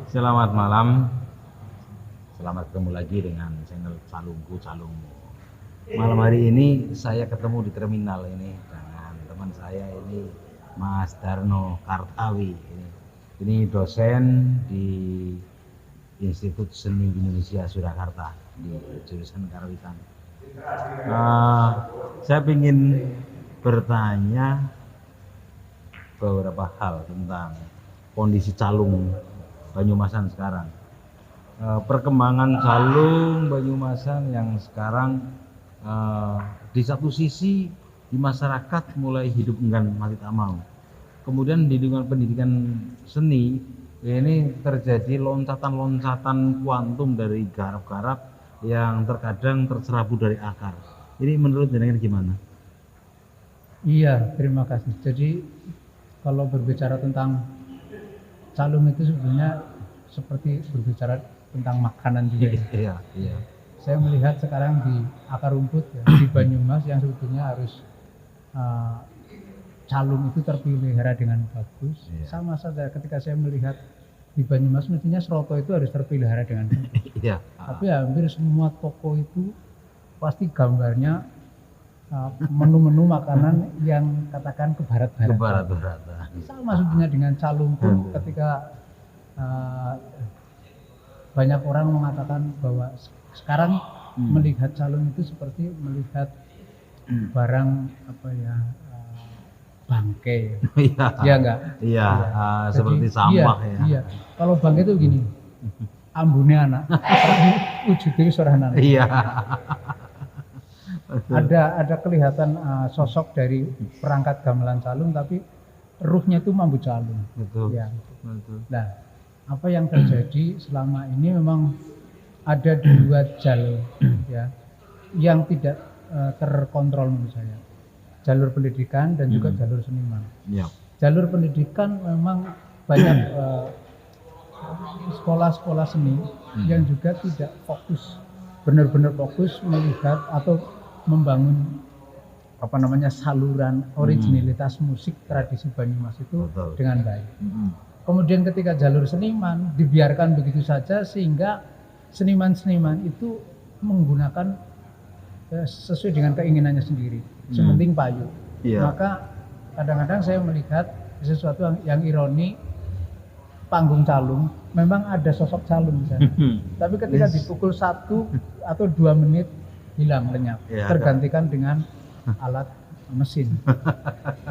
Selamat malam. Selamat ketemu lagi dengan channel Calungku Calungmu. Malam hari ini saya ketemu di terminal ini dengan teman saya ini, Mas Darno Kartawi. Ini dosen di Institut Seni Indonesia Surakarta di jurusan Karawitan. Saya ingin bertanya beberapa hal tentang kondisi calung Banyumasan sekarang. Perkembangan calung Banyumasan yang sekarang di satu sisi di masyarakat mulai hidup enggan mati tak mau. Kemudian di lingkungan pendidikan seni ini terjadi loncatan-loncatan kuantum dari garap-garap yang terkadang tercerabut dari akar. Ini menurut jenengan gimana? Iya, terima kasih. Jadi kalau berbicara tentang calung itu sebenarnya seperti berbicara tentang makanan juga. Iya. Saya melihat sekarang di akar rumput ya, di Banyumas yang sebetulnya harus calung itu terpelihara dengan bagus. Iya. Sama saja ketika saya melihat di Banyumas mestinya seroto itu harus terpelihara dengan bagus. Iya. Tapi hampir semua toko itu pasti gambarnya menu-menu makanan yang katakan ke barat-baratan. Sama sebetulnya dengan calung pun ketika banyak orang mengatakan bahwa sekarang melihat calung itu seperti melihat barang bangkai. Iya enggak? Iya, seperti sampah ya. Iya. Kalau bangkai itu gini, ambune anak, wujudnya seorang anak. Iya. Ada kelihatan sosok dari perangkat gamelan calung, tapi ruhnya itu mambu calung. Betul. Ya. Betul. Nah, apa yang terjadi selama ini memang ada dua jalur ya yang tidak terkontrol menurut saya. Jalur pendidikan dan juga jalur seniman. Ya. Jalur pendidikan memang banyak sekolah-sekolah seni yang juga tidak fokus, benar-benar fokus melihat atau membangun saluran originalitas musik tradisi Banyumas itu Betul. dengan baik. Kemudian ketika jalur seniman dibiarkan begitu saja sehingga seniman-seniman itu menggunakan sesuai dengan keinginannya sendiri, sementing payu. Iya. Maka kadang-kadang saya melihat sesuatu yang ironi, panggung calung memang ada sosok calung misalnya. Tapi ketika dipukul 1 atau 2 menit hilang lenyap, Ya, tergantikan dengan alat mesin.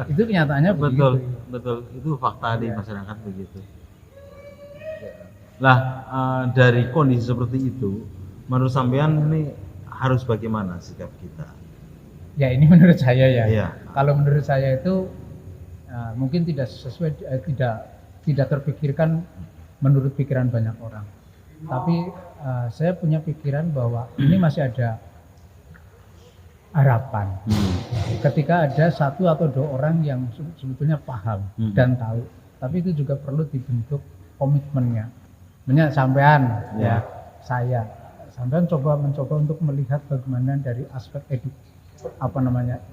Itu kenyataannya Betul, begitu. betul. Itu fakta di masyarakat begitu. Lah, dari kondisi seperti itu, menurut sampean ini harus bagaimana sikap kita? Ya ini menurut saya ya. Iya. Kalau menurut saya itu mungkin tidak sesuai, tidak terpikirkan menurut pikiran banyak orang. Tapi saya punya pikiran bahwa ini masih ada harapan. Ketika ada 1 atau 2 orang yang sebetulnya paham dan tahu, tapi itu juga perlu dibentuk komitmennya. Banyak sampean ya, saya sampean mencoba untuk melihat bagaimana dari aspek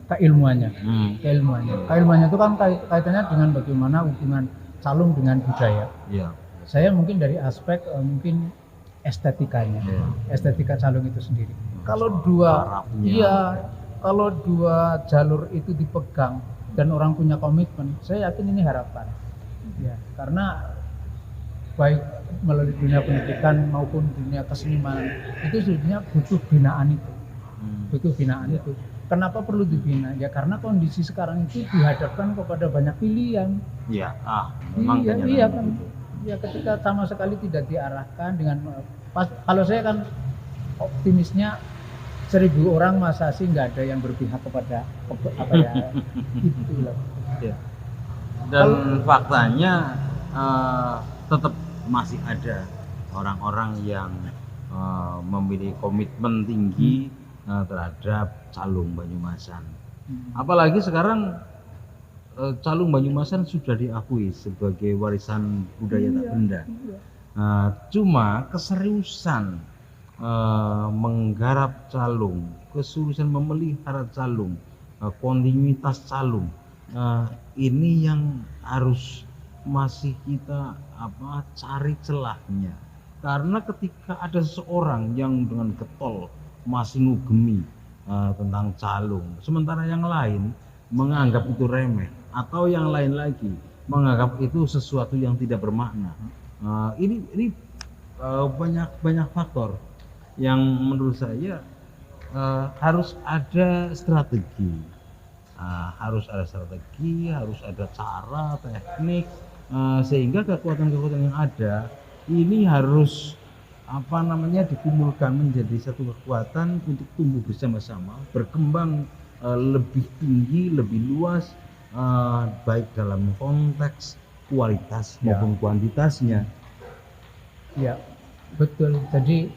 keilmuannya. Keilmuannya itu kan kaitannya dengan bagaimana hubungan calung dengan budaya. Iya. Saya mungkin dari aspek mungkin estetikanya, estetika calung itu sendiri. Kalau dua jalur itu dipegang dan orang punya komitmen, saya yakin ini harapan. Ya, karena baik melalui dunia pendidikan maupun dunia kesenimanan itu sebetulnya butuh binaan itu. Itu. Kenapa perlu dibina? Ya karena kondisi sekarang itu dihadapkan kepada banyak pilihan. Iya. Memang Iya kan. Ya ketika sama sekali tidak diarahkan dengan kalau saya kan optimisnya 1000 orang masa sih nggak ada yang berpihak kepada itu loh. Ya. Dan faktanya tetap masih ada orang-orang yang memiliki komitmen tinggi terhadap calung Banyumasan. Apalagi sekarang calung Banyumasan sudah diakui sebagai warisan budaya tak benda. Cuma keseriusan menggarap calung, keseriusan memelihara calung, kontinuitas calung, ini yang harus masih kita cari celahnya. Karena ketika ada seseorang yang dengan getol masih ngugemi tentang calung, sementara yang lain menganggap itu remeh, atau yang lain lagi menganggap itu sesuatu yang tidak bermakna. Ini banyak faktor yang menurut saya harus ada strategi, harus ada cara, teknik, sehingga kekuatan-kekuatan yang ada ini harus dikumpulkan menjadi satu kekuatan untuk tumbuh bersama-sama, berkembang lebih tinggi, lebih luas, baik dalam konteks kualitas maupun kuantitasnya. Ya, betul. Jadi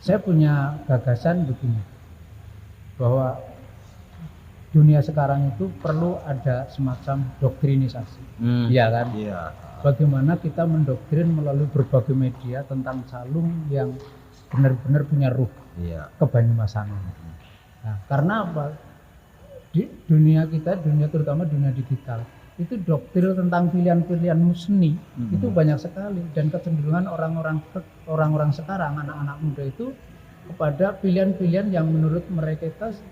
saya punya gagasan begini, bahwa dunia sekarang itu perlu ada semacam doktrinisasi. Iya kan? Iya. Bagaimana kita mendoktrin melalui berbagai media tentang calung yang benar-benar punya ruh kebanyumasanan. Nah, karena apa? Di dunia kita, terutama dunia digital, itu doktrin tentang pilihan-pilihan seni itu banyak sekali, dan kecenderungan orang-orang sekarang, anak-anak muda itu kepada pilihan-pilihan yang menurut mereka itu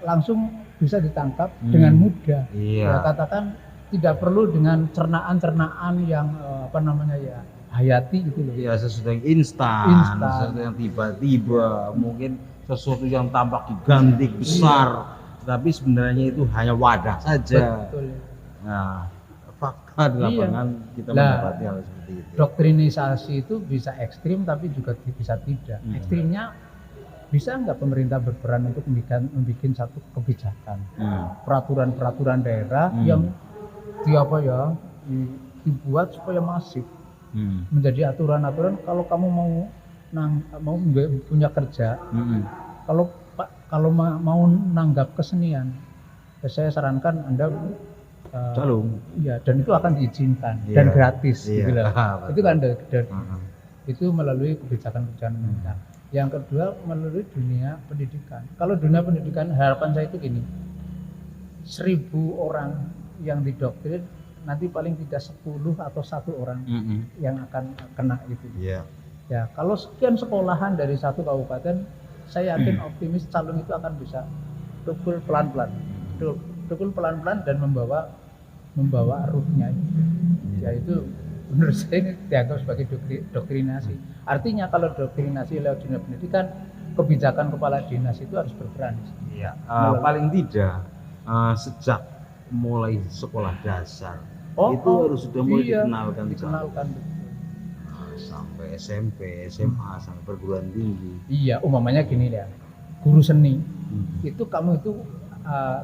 langsung bisa ditangkap dengan mudah. Ya, katakan tidak perlu dengan cernaan yang hayati gitu loh. Ya, sesuatu yang instan, sesuatu yang tiba-tiba, mungkin sesuatu yang tampak gigantik besar, tapi sebenarnya itu hanya wadah saja. Betul. Nah, fakta di lapangan kita mendapati hal seperti itu. Doktrinisasi itu bisa ekstrim tapi juga bisa tidak. Ekstrimnya, bisa nggak pemerintah berperan untuk membuat satu kebijakan, peraturan-peraturan daerah yang dibuat supaya masif, menjadi aturan-aturan. Kalau kamu mau punya kerja, kalau mau nanggap kesenian, saya sarankan Anda calung. Ya, dan itu akan diizinkan dan gratis, gitu loh. Itu kan itu melalui kebijakan-kebijakan pemerintah. Yang kedua, melalui dunia pendidikan. Kalau dunia pendidikan, harapan saya itu gini, 1.000 orang yang didoktrin, nanti paling tidak 10 atau 1 orang yang akan kena itu. Ya, kalau sekian sekolahan dari satu kabupaten, saya yakin optimis calung itu akan bisa tukul pelan-pelan dan membawa ruhnya itu. Ya, itu menurut saya ini dianggap sebagai doktrinasi. Artinya kalau doktrinasi lewat dunia pendidikan, kebijakan kepala dinas itu harus berperan. Iya. Paling tidak sejak mulai sekolah dasar itu harus sudah mulai dikenalkan sampai SMP, SMA, sampai perguruan tinggi. Iya, umpamanya gini ya, guru seni itu kamu itu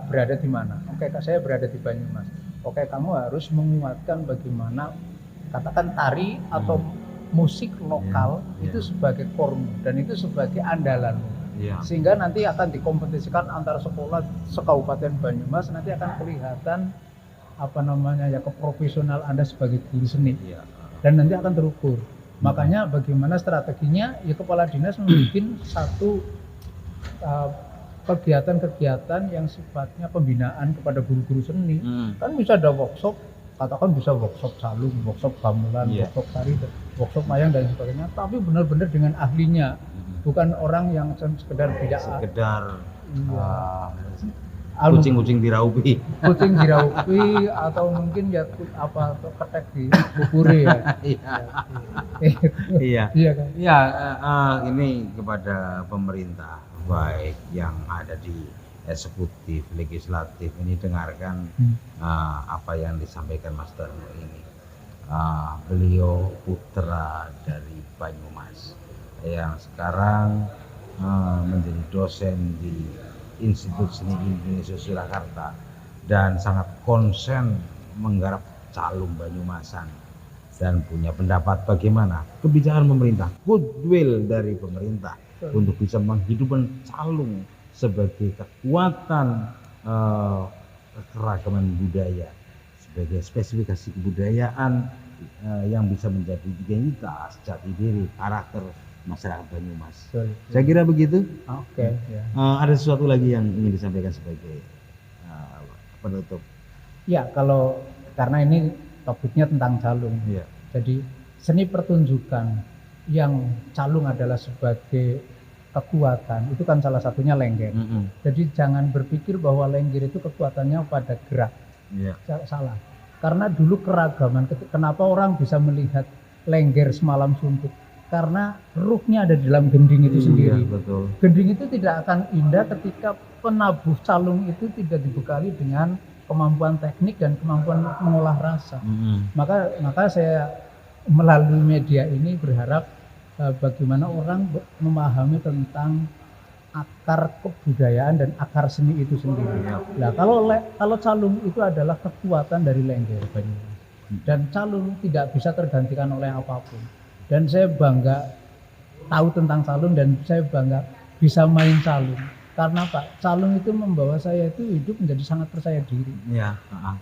berada di mana? Oke, saya berada di Banyumas. Oke, kamu harus menguatkan bagaimana katakan tari atau musik lokal itu sebagai kormu dan itu sebagai andalanmu. Sehingga nanti akan dikompetisikan antara sekolah sekabupaten Banyumas, nanti akan kelihatan keprofesional Anda sebagai guru seni. Dan nanti akan terukur. Makanya bagaimana strateginya, ya kepala dinas membuat satu kegiatan-kegiatan yang sifatnya pembinaan kepada guru-guru seni. Kan bisa ada workshop, katakan bisa workshop calung, workshop gamelan, workshop tari, workshop mayang dan sebagainya, tapi benar-benar dengan ahlinya. Bukan orang yang sekedar kucing diraupi atau mungkin ketek di bubure ya. Iya kan. Iya, ini kepada pemerintah baik yang ada di eksekutif, legislatif, ini dengarkan apa yang disampaikan Mas Darmo ini. Beliau putra dari Banyumas yang sekarang menjadi dosen di Institut Seni Indonesia Surakarta dan sangat konsen menggarap calung Banyumasan dan punya pendapat bagaimana kebijakan pemerintah, goodwill dari pemerintah untuk bisa menghidupkan calung sebagai kekuatan keragaman budaya, sebagai spesifikasi kebudayaan yang bisa menjadi identitas, jati diri, karakter masyarakat Banyumas. Saya kira begitu. Oke. Ada sesuatu lagi yang ingin disampaikan sebagai penutup? Ya, karena ini topiknya tentang calung. Iya. Jadi seni pertunjukan yang calung adalah sebagai kekuatan, itu kan salah satunya lengger. Jadi jangan berpikir bahwa lengger itu kekuatannya pada gerak. Iya. Salah. Karena dulu keragaman, kenapa orang bisa melihat lengger semalam suntuk? Karena ruhnya ada di dalam gending itu sendiri. Betul. Gending itu tidak akan indah ketika penabuh calung itu tidak dibekali dengan kemampuan teknik dan kemampuan mengolah rasa. Maka saya melalui media ini berharap bagaimana orang memahami tentang akar kebudayaan dan akar seni itu sendiri. Nah, kalau calung itu adalah kekuatan dari lengger Banyumas. Dan calung tidak bisa tergantikan oleh apapun. Dan saya bangga tahu tentang calung dan saya bangga bisa main calung. Karena Pak, calung itu membawa saya itu hidup menjadi sangat percaya diri. Iya,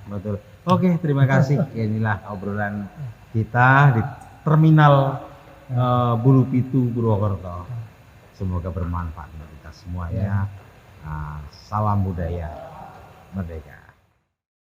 betul. Oke, terima kasih. Inilah obrolan kita di terminal Bulu Pitu Purwokerto. Semoga bermanfaat untuk kita semuanya. Salam budaya merdeka.